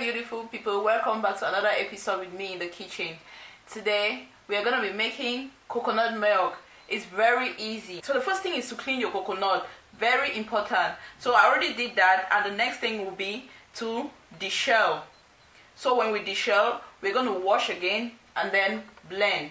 beautiful people, welcome back to another episode with me in the kitchen. Today we are going to be making coconut milk. It's very easy. So the first thing is to clean your coconut, very important. So I already did that, and the next thing will be to deshell. So when we deshell, we're going to wash again and then blend.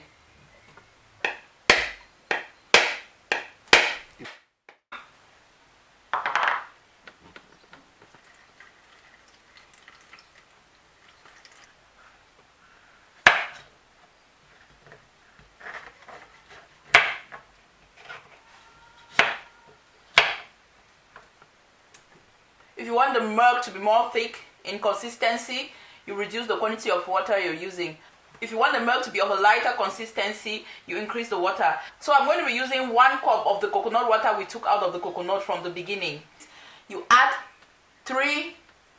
If you want the milk to be more thick in consistency, you reduce the quantity of water you're using. If you want the milk to be of a lighter consistency, you increase the water. So I'm going to be using 1 cup of the coconut water we took out of the coconut from the beginning. You add 3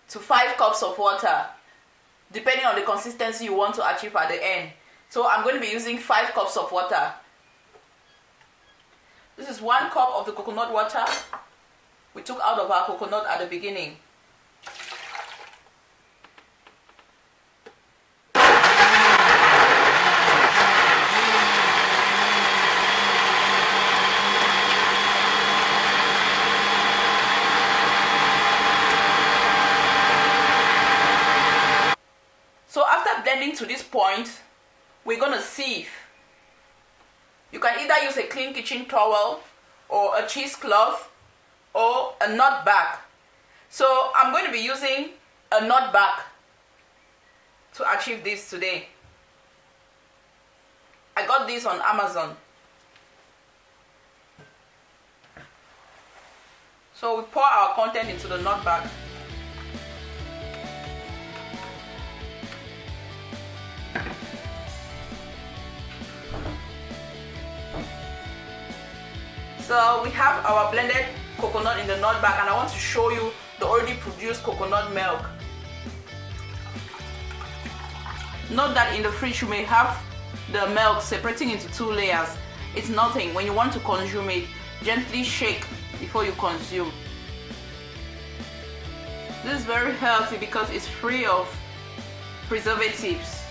to 5 cups of water, depending on the consistency you want to achieve at the end. So I'm going to be using 5 cups of water. This is 1 cup of the coconut water we took out of our coconut at the beginning. So after blending to this point, we're going to sieve. You can either use a clean kitchen towel or a cheesecloth or a nut bag. So I'm going to be using a nut bag to achieve this today. I got this on Amazon. So we pour our content into the nut bag. So we have our blended coconut in the nut bag, and I want to show you the already produced coconut milk. Note that in the fridge you may have the milk separating into 2 layers. It's nothing. When you want to consume it, gently shake before you consume. This is very healthy because it's free of preservatives.